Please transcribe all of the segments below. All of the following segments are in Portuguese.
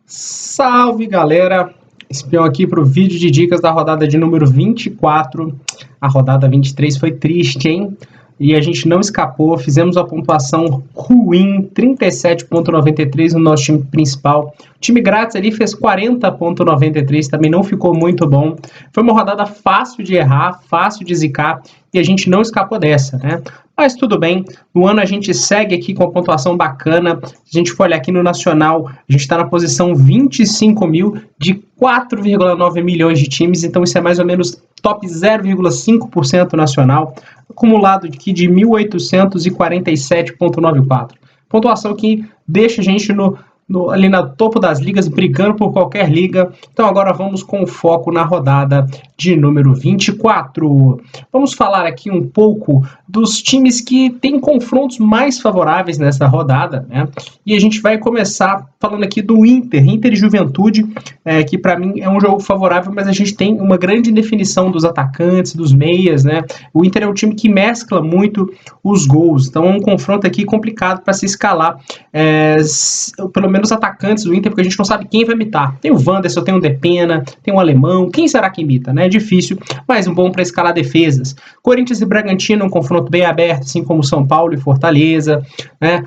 Salve galera, espião aqui para o vídeo de dicas da rodada de número 24. A rodada 23 foi triste, hein? E a gente não escapou, fizemos uma pontuação ruim, 37,93 no nosso time principal. O time grátis ali fez 40,93, também não ficou muito bom. Foi uma rodada fácil de errar, fácil de zicar, e a gente não escapou dessa, né? Mas tudo bem, no ano a gente segue aqui com a pontuação bacana. Se a gente for olhar aqui no Nacional, a gente está na posição 25 mil de 4,9 milhões de times, então isso é mais ou menos top 0,5% nacional, acumulado aqui de 1.847,94. Pontuação que deixa a gente ali no topo das ligas, brigando por qualquer liga. Então agora vamos com o foco na rodada de número 24. Vamos falar aqui um pouco dos times que têm confrontos mais favoráveis nessa rodada, né? E a gente vai começar falando aqui do Inter e Juventude, que para mim é um jogo favorável, mas a gente tem uma grande definição dos atacantes, dos meias, né? O Inter é um time que mescla muito os gols, então é um confronto aqui complicado para se escalar, pelo menos atacantes do Inter, porque a gente não sabe quem vai imitar. Tem o Wanderson, tem o Depena, tem o Alemão, quem será que imita, né? É difícil, mas um bom para escalar defesas. Corinthians e Bragantino, um confronto bem aberto, assim como São Paulo e Fortaleza, né?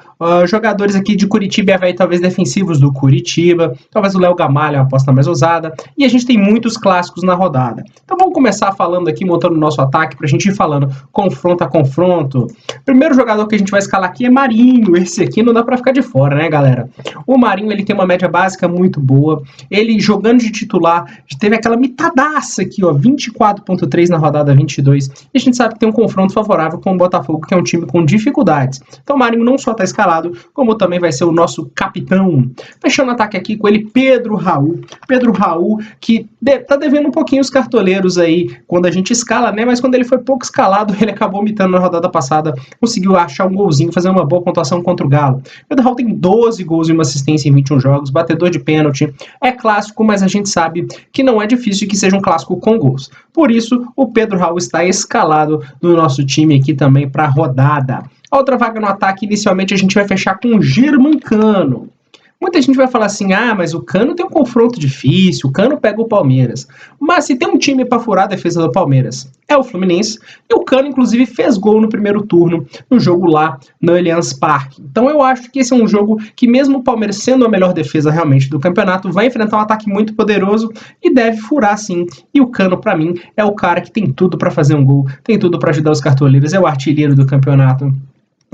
Jogadores aqui de Curitiba e Avaí, talvez defensivos do Curitiba, talvez o Léo Gamalho, uma aposta mais ousada, e a gente tem muitos clássicos na rodada. Então vamos começar falando aqui, montando o nosso ataque, pra gente ir falando confronto a confronto. Primeiro jogador que a gente vai escalar aqui é Marinho. Esse aqui não dá pra ficar de fora, né, galera? O Marinho, ele tem uma média básica muito boa, ele jogando de titular, teve aquela mitadaça aqui, ó, 24,3 na rodada 22, e a gente sabe que tem um confronto favorável com o Botafogo, que é um time com dificuldades. Então o Marinho não só tá escalado, como também vai ser o nosso capitão. Fechando o ataque aqui com ele, Pedro Raul. Pedro Raul, que tá devendo um pouquinho os cartoleiros aí quando a gente escala, né? Mas quando ele foi pouco escalado, ele acabou imitando na rodada passada, conseguiu achar um golzinho, fazer uma boa pontuação contra o Galo. Pedro Raul tem 12 gols e uma assistência em 21 jogos, batedor de pênalti, é clássico, mas a gente sabe que não é difícil que seja um clássico com gols. Por isso, o Pedro Raul está escalado no nosso time aqui também para a rodada. A outra vaga no ataque, inicialmente, a gente vai fechar com o Germancano. Muita gente vai falar assim, mas o Cano tem um confronto difícil, o Cano pega o Palmeiras. Mas se tem um time para furar a defesa do Palmeiras, é o Fluminense, e o Cano, inclusive, fez gol no primeiro turno, no jogo lá no Allianz Parque. Então eu acho que esse é um jogo que, mesmo o Palmeiras sendo a melhor defesa realmente do campeonato, vai enfrentar um ataque muito poderoso e deve furar sim. E o Cano, para mim, é o cara que tem tudo para fazer um gol, tem tudo para ajudar os cartoleiros, é o artilheiro do campeonato.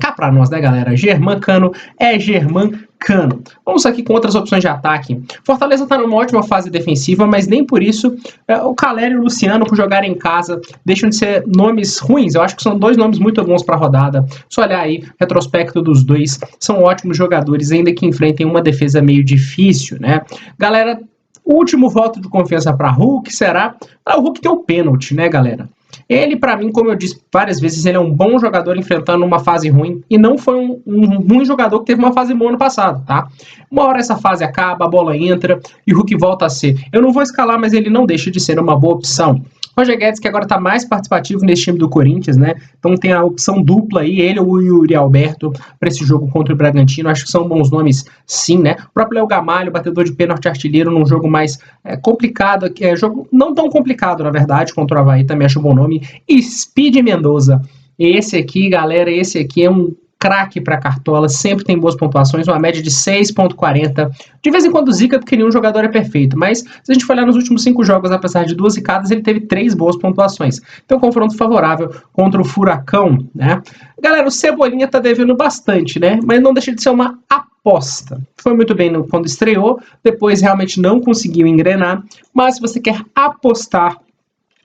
Cá pra nós, né, galera? Germancano é Germancano. Vamos aqui com outras opções de ataque. Fortaleza tá numa ótima fase defensiva, mas nem por isso o Caleri e o Luciano, por jogarem em casa, deixam de ser nomes ruins. Eu acho que são dois nomes muito bons pra rodada. Só olhar aí, retrospecto dos dois, são ótimos jogadores, ainda que enfrentem uma defesa meio difícil, né? Galera, o último voto de confiança pra Hulk será... o Hulk tem o pênalti, né, galera? Ele, para mim, como eu disse várias vezes, ele é um bom jogador enfrentando uma fase ruim e não foi um ruim jogador que teve uma fase boa no passado, tá? Uma hora essa fase acaba, a bola entra e o Hulk volta a ser. Eu não vou escalar, mas ele não deixa de ser uma boa opção. Roger Guedes, que agora está mais participativo nesse time do Corinthians, né? Então tem a opção dupla aí, ele ou o Yuri Alberto, para esse jogo contra o Bragantino. Acho que são bons nomes, sim, né? O próprio Léo Gamalho, batedor de pênalti, artilheiro, num jogo mais complicado, jogo não tão complicado, na verdade, contra o Avaí, também acho um bom nome. E Speed Mendoza. Esse aqui, galera, esse aqui é um craque para Cartola, sempre tem boas pontuações, uma média de 6,40. De vez em quando zica, porque nenhum jogador é perfeito, mas se a gente for olhar nos últimos 5 jogos, apesar de 2 zicadas, ele teve 3 boas pontuações. Então, confronto favorável contra o Furacão, né? Galera, o Cebolinha tá devendo bastante, né? Mas não deixa de ser uma aposta. Foi muito bem quando estreou, depois realmente não conseguiu engrenar, mas se você quer apostar,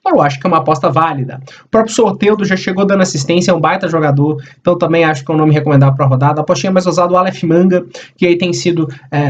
eu acho que é uma aposta válida. O próprio Soteldo já chegou dando assistência, é um baita jogador, então também acho que é um nome recomendável para a rodada. A apostinha mais ousada, o Aleph Manga, que aí tem sido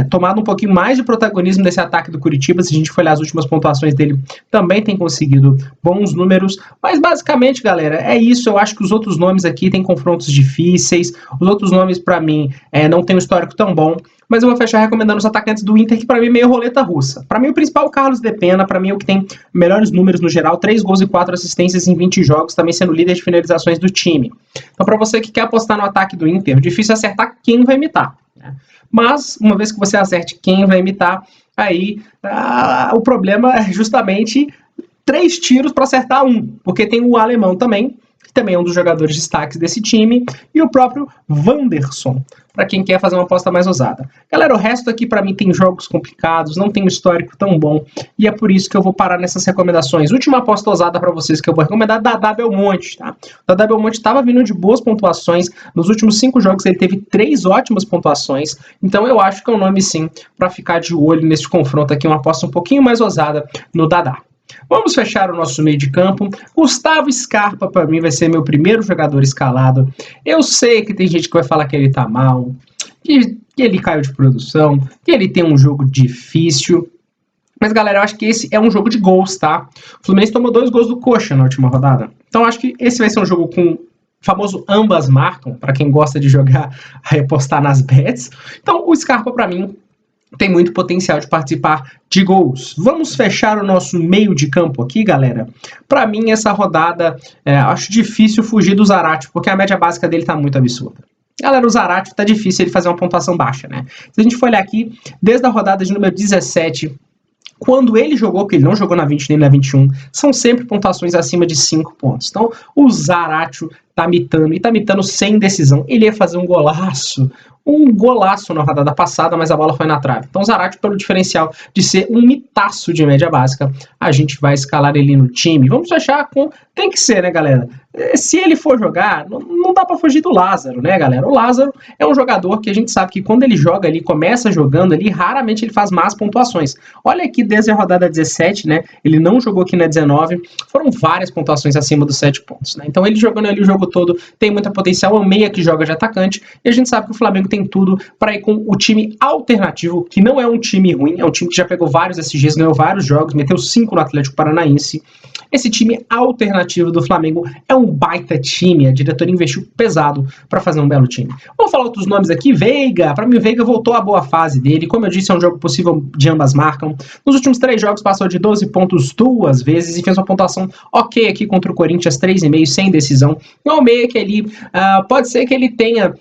tomado um pouquinho mais de protagonismo desse ataque do Curitiba. Se a gente for olhar as últimas pontuações dele, também tem conseguido bons números. Mas basicamente, galera, é isso. Eu acho que os outros nomes aqui têm confrontos difíceis. Os outros nomes, para mim, não tem um histórico tão bom. Mas eu vou fechar recomendando os atacantes do Inter, que para mim é meio roleta russa. Para mim o principal é o Carlos Depena, para mim é o que tem melhores números no geral, 3 gols e 4 assistências em 20 jogos, também sendo líder de finalizações do time. Então para você que quer apostar no ataque do Inter, difícil acertar quem vai imitar, né? Mas, uma vez que você acerte quem vai imitar, aí o problema é justamente 3 tiros para acertar um, porque tem o alemão também, que também é um dos jogadores destaques desse time, e o próprio Wanderson, para quem quer fazer uma aposta mais ousada. Galera, o resto aqui para mim tem jogos complicados, não tem um histórico tão bom, e é por isso que eu vou parar nessas recomendações. Última aposta ousada para vocês que eu vou recomendar, Dadá Belmonte, tá? O Dadá Belmonte estava vindo de boas pontuações, nos últimos 5 jogos ele teve 3 ótimas pontuações, então eu acho que é um nome sim para ficar de olho nesse confronto aqui, uma aposta um pouquinho mais ousada no Dadá. Vamos fechar o nosso meio de campo. Gustavo Scarpa, para mim, vai ser meu primeiro jogador escalado. Eu sei que tem gente que vai falar que ele tá mal, que ele caiu de produção, que ele tem um jogo difícil. Mas, galera, eu acho que esse é um jogo de gols, tá? O Fluminense tomou 2 gols do Coxa na última rodada. Então, acho que esse vai ser um jogo com o famoso ambas marcam, para quem gosta de jogar, apostar nas bets. Então, o Scarpa, para mim, tem muito potencial de participar de gols. Vamos fechar o nosso meio de campo aqui, galera. Para mim, essa rodada, acho difícil fugir do Zarate, porque a média básica dele tá muito absurda. Galera, o Zarate tá difícil ele fazer uma pontuação baixa, né? Se a gente for olhar aqui, desde a rodada de número 17, quando ele jogou, porque ele não jogou na 20 nem na 21, são sempre pontuações acima de 5 pontos. Então, o Zaratio tá mitando, e tá mitando sem decisão. Ele ia fazer um golaço na rodada passada, mas a bola foi na trave. Então, o Zaratio, pelo diferencial de ser um mitaço de média básica, a gente vai escalar ele no time. Vamos fechar com... Tem que ser, né, galera? Se ele for jogar, não dá pra fugir do Lázaro, né, galera? O Lázaro é um jogador que a gente sabe que quando ele joga ali, começa jogando ali, raramente ele faz más pontuações. Olha aqui, desde a rodada 17, né, ele não jogou aqui na 19, foram várias pontuações acima dos 7 pontos, né? Então ele jogando ali o jogo todo tem muita potencial, é um meia que joga de atacante, e a gente sabe que o Flamengo tem tudo para ir com o time alternativo, que não é um time ruim, é um time que já pegou vários SGs, ganhou vários jogos, meteu 5 no Atlético Paranaense. Esse time alternativo do Flamengo é um baita time, a diretoria investiu pesado para fazer um belo time. Vamos falar outros nomes aqui, Veiga, para mim o Veiga voltou à boa fase dele, como eu disse, é um jogo possível de ambas marcam. Nos últimos 3 jogos passou de 12 pontos 2 vezes e fez uma pontuação ok aqui contra o Corinthians, 3,5 sem decisão. É um meia que ali pode ser que ele tenha,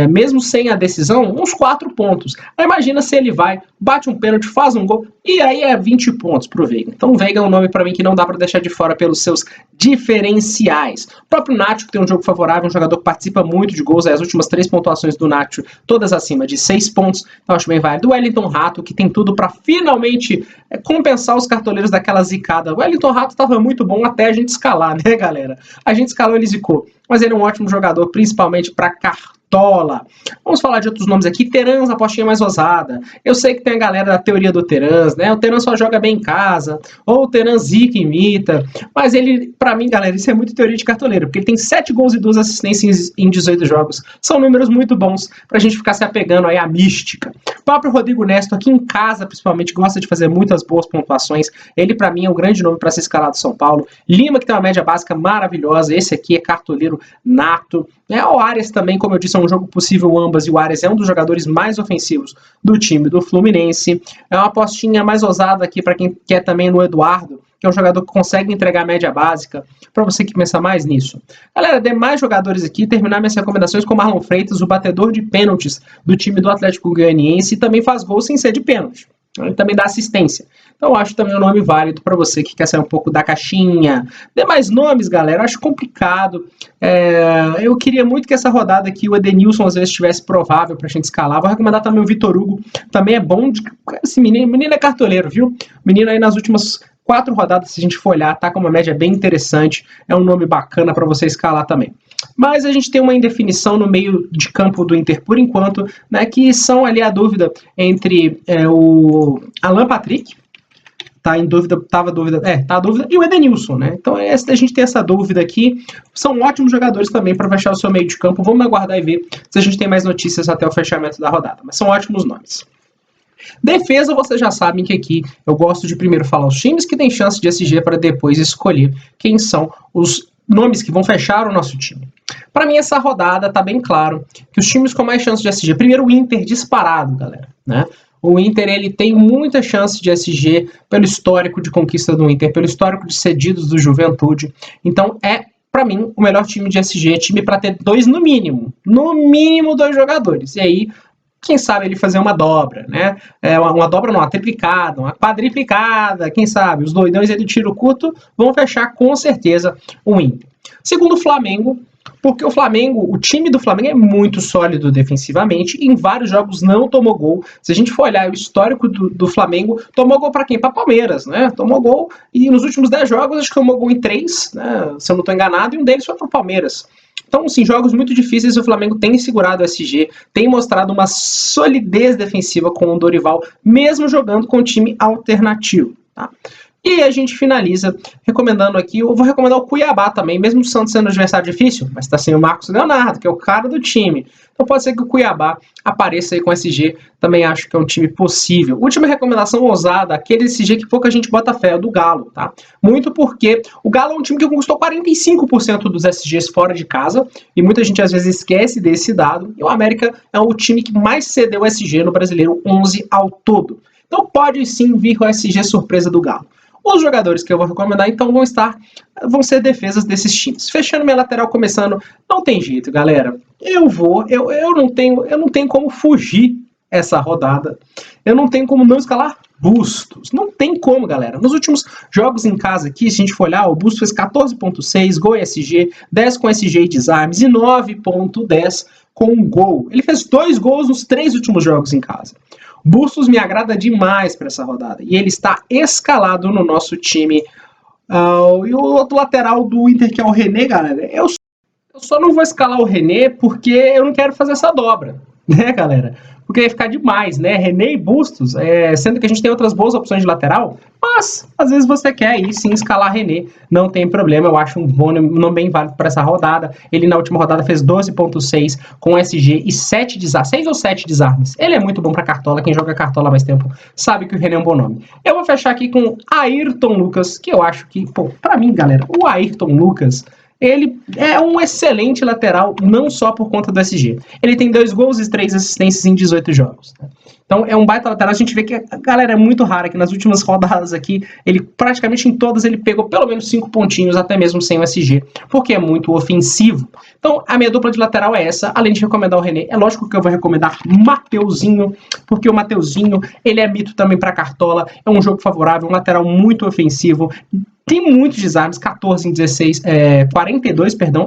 mesmo sem a decisão, uns 4 pontos. Aí imagina se ele vai, bate um pênalti, faz um gol, e aí é 20 pontos pro Veiga. Então o Veiga é um nome para mim que não dá para deixar de fora pelos seus diferenciais. O próprio Nacho, que tem um jogo favorável, um jogador que participa muito de gols, as últimas 3 pontuações do Nacho, todas acima de 6 pontos, então acho bem válido. O Wellington Rato, que tem tudo para finalmente compensar os cartoleiros daquela zicada. O Wellington Rato estava muito bom até a gente escalar, né, galera? A gente escalou, ele zicou. Mas ele é um ótimo jogador, principalmente para cartola. Vamos falar de outros nomes aqui. Terans, apostinha mais ousada. Eu sei que tem a galera da teoria do Terans, né? O Terans só joga bem em casa, ou o Terans zica imita. Mas ele, pra mim, galera, isso é muito teoria de cartoleiro, porque ele tem 7 gols e 2 assistências em 18 jogos. São números muito bons pra gente ficar se apegando aí à mística. O próprio Rodrigo Nesto, aqui em casa, principalmente, gosta de fazer muitas boas pontuações. Ele, pra mim, é um grande nome pra ser escalado do São Paulo. Lima, que tem uma média básica maravilhosa. Esse aqui é cartoleiro nato. O Arias também, como eu disse, é um jogo possível ambas, e o Arias é um dos jogadores mais ofensivos do time do Fluminense. É uma apostinha mais ousada aqui para quem quer também no Eduardo, que é um jogador que consegue entregar a média básica, para você que pensa mais nisso. Galera, demais jogadores aqui, terminar minhas recomendações com Marlon Freitas, o batedor de pênaltis do time do Atlético Goianiense, e também faz gol sem ser de pênalti. Ele também dá assistência. Então eu acho também um nome válido para você que quer sair um pouco da caixinha. Demais nomes, galera, eu acho complicado. Eu queria muito que essa rodada aqui o Edenilson às vezes estivesse provável para a gente escalar. Vou recomendar também o Vitor Hugo. Também é bom. Esse menino é cartoleiro, viu? O menino aí nas últimas 4 rodadas, se a gente for olhar, tá com uma média bem interessante. É um nome bacana para você escalar também. Mas a gente tem uma indefinição no meio de campo do Inter por enquanto, né, que são ali a dúvida entre o Alan Patrick, tá em dúvida, tá a dúvida, e o Edenilson, né? Então a gente tem essa dúvida aqui. São ótimos jogadores também para fechar o seu meio de campo. Vamos aguardar e ver se a gente tem mais notícias até o fechamento da rodada, mas são ótimos nomes. Defesa, vocês já sabem que aqui eu gosto de primeiro falar os times que têm chance de SG para depois escolher quem são os nomes que vão fechar o nosso time. Para mim, essa rodada tá bem claro que os times com mais chance de SG, primeiro o Inter disparado, galera, né? O Inter, ele tem muita chance de SG pelo histórico de conquista do Inter, pelo histórico de cedidos do Juventude. Então, para mim, o melhor time de SG, time para ter 2 no mínimo 2 jogadores. E aí, quem sabe ele fazer uma dobra, né? Uma dobra não, uma triplicada, uma quadriplicada, quem sabe? Os doidões aí do tiro curto vão fechar com certeza o Inter. Segundo o Flamengo, porque o time do Flamengo é muito sólido defensivamente e em vários jogos não tomou gol. Se a gente for olhar o histórico do Flamengo, tomou gol para quem? Para Palmeiras, né? Tomou gol e nos últimos 10 jogos acho que tomou gol em 3, né? Se eu não estou enganado, e um deles foi para o Palmeiras. Então, assim, jogos muito difíceis, o Flamengo tem segurado o SG, tem mostrado uma solidez defensiva com o Dorival, mesmo jogando com time alternativo, tá? E a gente finaliza recomendando aqui, eu vou recomendar o Cuiabá também, mesmo o Santos sendo um adversário difícil, mas está sem o Marcos Leonardo, que é o cara do time. Então pode ser que o Cuiabá apareça aí com SG, também acho que é um time possível. Última recomendação ousada, aquele SG que pouca gente bota fé, é o do Galo, tá? Muito porque o Galo é um time que conquistou 45% dos SGs fora de casa, e muita gente às vezes esquece desse dado, e o América é o time que mais cedeu SG no Brasileiro, 11 ao todo. Então pode sim vir com o SG surpresa do Galo. Os jogadores que eu vou recomendar, então, vão ser defesas desses times. Fechando minha lateral, começando, não tem jeito, galera. Eu não tenho como fugir essa rodada. Eu não tenho como não escalar Bustos. Não tem como, galera. Nos últimos jogos em casa aqui, se a gente for olhar, o Bustos fez 14.6, gol SG, 10 com SG e desarmes e 9.10 com gol. Ele fez 2 gols nos 3 últimos jogos em casa. Bustos me agrada demais para essa rodada. E ele está escalado no nosso time. E o outro lateral do Inter, que é o René, galera, eu só não vou escalar o René porque eu não quero fazer essa dobra, né, galera? Porque ia ficar demais, né? René e Bustos, sendo que a gente tem outras boas opções de lateral, mas às vezes você quer aí sim escalar René, não tem problema, eu acho um nome bem válido para essa rodada. Ele na última rodada fez 12.6 com SG e 6 ou 7 desarmes. Ele é muito bom para Cartola, quem joga Cartola há mais tempo sabe que o René é um bom nome. Eu vou fechar aqui com Ayrton Lucas, que eu acho que, para mim, galera, o Ayrton Lucas, ele é um excelente lateral, não só por conta do SG. Ele tem 2 gols e 3 assistências em 18 jogos. Né? Então é um baita lateral. A gente vê que a galera é muito rara, que nas últimas rodadas aqui, ele praticamente em todas ele pegou pelo menos 5 pontinhos, até mesmo sem o SG, porque é muito ofensivo. Então a minha dupla de lateral é essa, além de recomendar o René. É lógico que eu vou recomendar Mateuzinho, porque o Mateuzinho, ele é mito também para Cartola, é um jogo favorável, um lateral muito ofensivo, tem muitos desarmes, 42,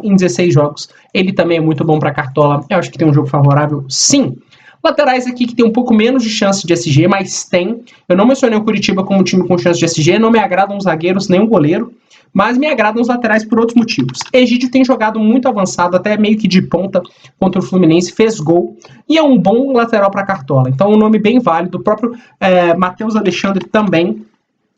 em 16 jogos. Ele também é muito bom para Cartola. Eu acho que tem um jogo favorável, sim. Laterais aqui que tem um pouco menos de chance de SG, mas tem. Eu não mencionei o Curitiba como time com chance de SG, não me agradam os zagueiros nem o goleiro, mas me agradam os laterais por outros motivos. Egídio tem jogado muito avançado, até meio que de ponta contra o Fluminense, fez gol, e é um bom lateral para Cartola. Então, um nome bem válido. O próprio Matheus Alexandre também.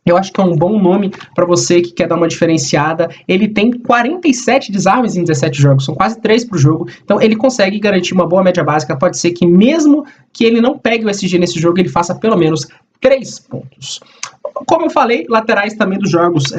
Eu acho que é um bom nome para você que quer dar uma diferenciada. Ele tem 47 desarmes em 17 jogos, são quase 3 por jogo. Então ele consegue garantir uma boa média básica. Pode ser que mesmo que ele não pegue o SG nesse jogo, ele faça pelo menos 3 pontos. Como eu falei, laterais também dos jogos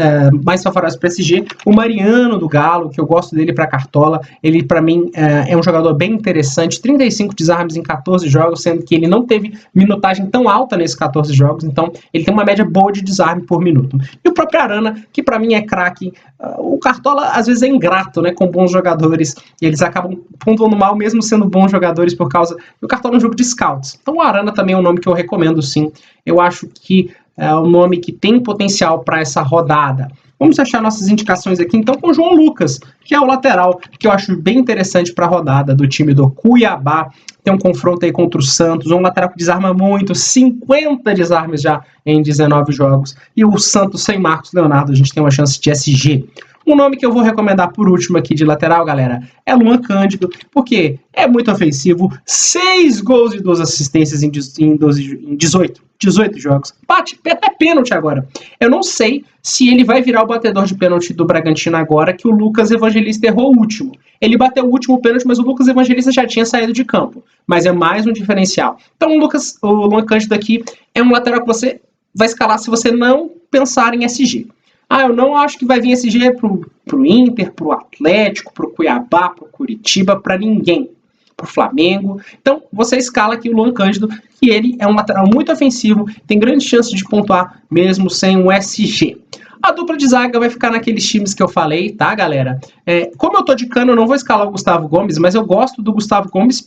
mais favoráveis para SG. O Mariano do Galo, que eu gosto dele para Cartola, ele para mim é um jogador bem interessante. 35 desarmes em 14 jogos, sendo que ele não teve minutagem tão alta nesses 14 jogos, então ele tem uma média boa de desarme por minuto. E o próprio Arana, que para mim é craque. O Cartola às vezes é ingrato, né, com bons jogadores, e eles acabam pontuando mal mesmo sendo bons jogadores por causa do Cartola é um jogo de scouts. Então o Arana também é um nome que eu recomendo sim. Eu acho que é um nome que tem potencial para essa rodada. Vamos achar nossas indicações aqui, então, com o João Lucas, que é o lateral, que eu acho bem interessante para a rodada do time do Cuiabá. Tem um confronto aí contra o Santos, um lateral que desarma muito, 50 desarmes já em 19 jogos. E o Santos sem Marcos Leonardo, a gente tem uma chance de SG. Um nome que eu vou recomendar por último aqui de lateral, galera, é Luan Cândido, porque é muito ofensivo, 6 gols e 2 assistências em 18 jogos. Bate até pênalti agora. Eu não sei se ele vai virar o batedor de pênalti do Bragantino agora, que o Lucas Evangelista errou o último. Ele bateu o último pênalti, mas o Lucas Evangelista já tinha saído de campo. Mas é mais um diferencial. Então o Luan Cândido aqui é um lateral que você vai escalar se você não pensar em SG. Eu não acho que vai vir SG pro Inter, pro Atlético, pro Cuiabá, pro Curitiba, para ninguém. Pro Flamengo. Então, você escala aqui o Luan Cândido, que ele é um lateral muito ofensivo, tem grande chance de pontuar mesmo sem um SG. A dupla de zaga vai ficar naqueles times que eu falei, tá, galera? Como eu tô de cano, eu não vou escalar o Gustavo Gomes, mas eu gosto do Gustavo Gomes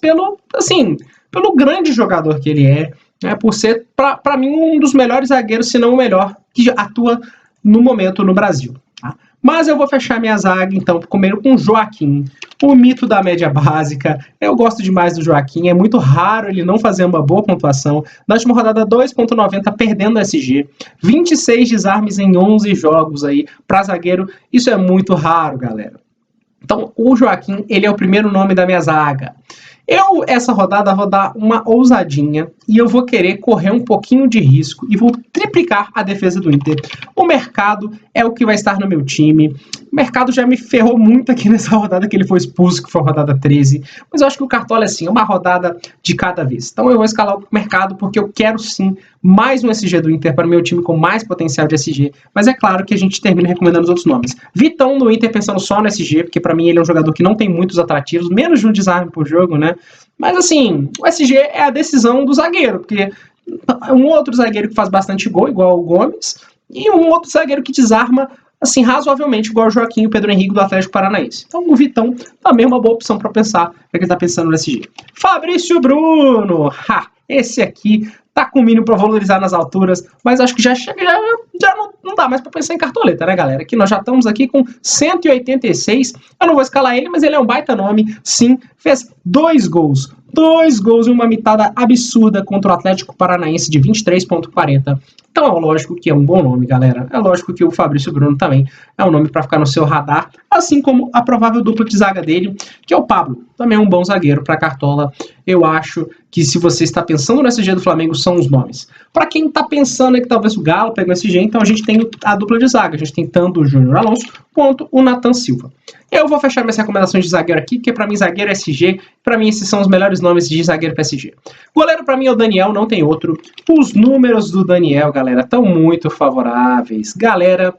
pelo grande jogador que ele é, né, por ser, para mim, um dos melhores zagueiros, se não o melhor, que atua no momento no Brasil. Tá? Mas eu vou fechar minha zaga, então, primeiro com o Joaquim, o mito da média básica. Eu gosto demais do Joaquim, é muito raro ele não fazer uma boa pontuação. Na última rodada, 2,90, perdendo o SG. 26 desarmes em 11 jogos aí para zagueiro. Isso é muito raro, galera. Então, o Joaquim, ele é o primeiro nome da minha zaga. Essa rodada, vou dar uma ousadinha e eu vou querer correr um pouquinho de risco e vou triplicar a defesa do Inter. O Mercado é o que vai estar no meu time. O Mercado já me ferrou muito aqui nessa rodada que ele foi expulso, que foi a rodada 13. Mas eu acho que o Cartola é assim, uma rodada de cada vez. Então eu vou escalar o Mercado porque eu quero sim mais um SG do Inter para o meu time com mais potencial de SG. Mas é claro que a gente termina recomendando os outros nomes. Vitão do Inter pensando só no SG, porque para mim ele é um jogador que não tem muitos atrativos, menos de um desarme por jogo, né? Mas assim, o SG é a decisão do zagueiro, porque um outro zagueiro que faz bastante gol, igual o Gomes, e um outro zagueiro que desarma, assim, razoavelmente, igual o Joaquim e o Pedro Henrique do Atlético Paranaense. Então o Vitão também é uma boa opção para pensar, para quem está pensando no SG. Fabrício Bruno! Esse aqui tá com o mínimo para valorizar nas alturas, mas acho que já não dá mais para pensar em cartoleta, né, galera? Que nós já estamos aqui com 186. Eu não vou escalar ele, mas ele é um baita nome. Sim, fez 2 gols. 2 gols e uma mitada absurda contra o Atlético Paranaense de 23,40. Então é lógico que é um bom nome, galera. É lógico que o Fabrício Bruno também é um nome para ficar no seu radar, assim como a provável dupla de zaga dele, que é o Pablo. Também é um bom zagueiro para Cartola. Eu acho que se você está pensando no SG do Flamengo, são os nomes. Para quem está pensando que talvez o Galo pegue o SG, então a gente tem a dupla de zaga. A gente tem tanto o Júnior Alonso quanto o Nathan Silva. Eu vou fechar minhas recomendações de zagueiro aqui, porque para mim zagueiro é SG, para mim esses são os melhores nomes de zagueiro para SG. Goleiro para mim é o Daniel, não tem outro. Os números do Daniel, galera, estão muito favoráveis. Galera,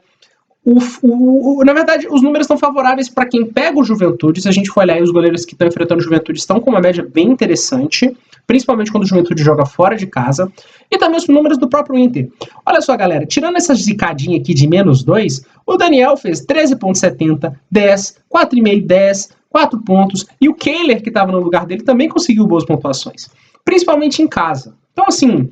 na verdade, os números estão favoráveis para quem pega o Juventude. Se a gente for olhar aí, os goleiros que estão enfrentando o Juventude estão com uma média bem interessante, principalmente quando o Juventude joga fora de casa. E também os números do próprio Inter. Olha só, galera, tirando essa zicadinha aqui de -2, o Daniel fez 13,70, 10, 4,5, 10, 4 pontos. E o Kehler, que estava no lugar dele, também conseguiu boas pontuações, principalmente em casa. Então, assim,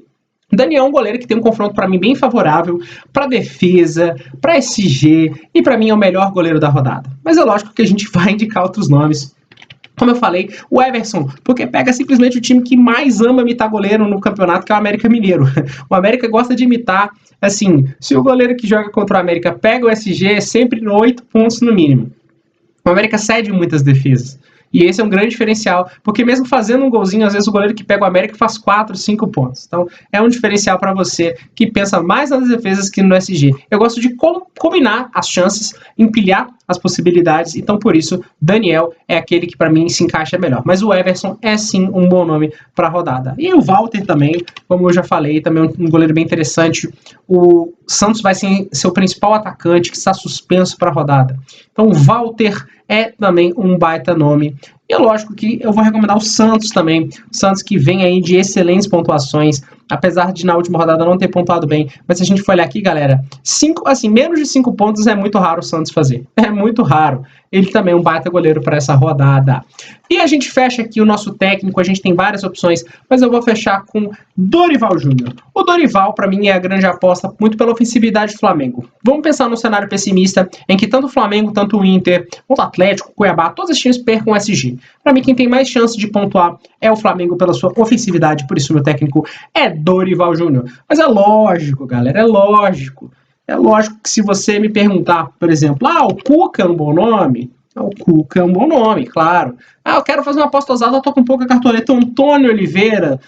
Daniel é um goleiro que tem um confronto para mim bem favorável para defesa, para SG e para mim é o melhor goleiro da rodada. Mas é lógico que a gente vai indicar outros nomes. Como eu falei, o Everson, porque pega simplesmente o time que mais ama imitar goleiro no campeonato, que é o América Mineiro. O América gosta de imitar, assim, se o goleiro que joga contra o América pega o SG, é sempre 8 pontos no mínimo. O América cede muitas defesas. E esse é um grande diferencial, porque mesmo fazendo um golzinho, às vezes o goleiro que pega o América faz 4, 5 pontos. Então, é um diferencial para você que pensa mais nas defesas que no SG. Eu gosto de combinar as chances, empilhar as possibilidades, então por isso, Daniel é aquele que para mim se encaixa melhor. Mas o Everson é sim um bom nome para a rodada. E o Walter também, como eu já falei, também um goleiro bem interessante. O Santos vai ser seu principal atacante, que está suspenso para a rodada. Então, o Walter é também um baita nome. E é lógico que eu vou recomendar o Santos também. O Santos que vem aí de excelentes pontuações, apesar de na última rodada não ter pontuado bem. Mas se a gente for olhar aqui, galera, menos de 5 pontos é muito raro o Santos fazer. É muito raro. Ele também é um baita goleiro para essa rodada. E a gente fecha aqui o nosso técnico, a gente tem várias opções, mas eu vou fechar com Dorival Júnior. O Dorival, para mim, é a grande aposta, muito pela ofensividade do Flamengo. Vamos pensar num cenário pessimista, em que tanto o Flamengo, tanto o Inter, o Atlético, o Cuiabá, todos os times percam o SG. Para mim, quem tem mais chance de pontuar é o Flamengo pela sua ofensividade, por isso meu técnico é Dorival Júnior. Mas é lógico, galera, é lógico. É lógico que se você me perguntar, por exemplo, o Cuca é um bom nome? O Cuca é um bom nome, claro. Eu quero fazer uma aposta ousada, eu tô com pouca cartoleta. Antônio Oliveira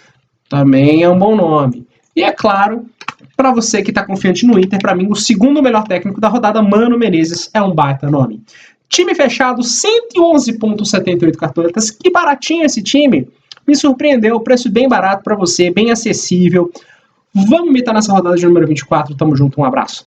também é um bom nome. E é claro, para você que está confiante no Inter, para mim, o segundo melhor técnico da rodada, Mano Menezes, é um baita nome. Time fechado, 111,78 cartoletas. Que baratinho esse time. Me surpreendeu, preço bem barato para você, bem acessível. Vamos imitar nessa rodada de número 24. Tamo junto, um abraço.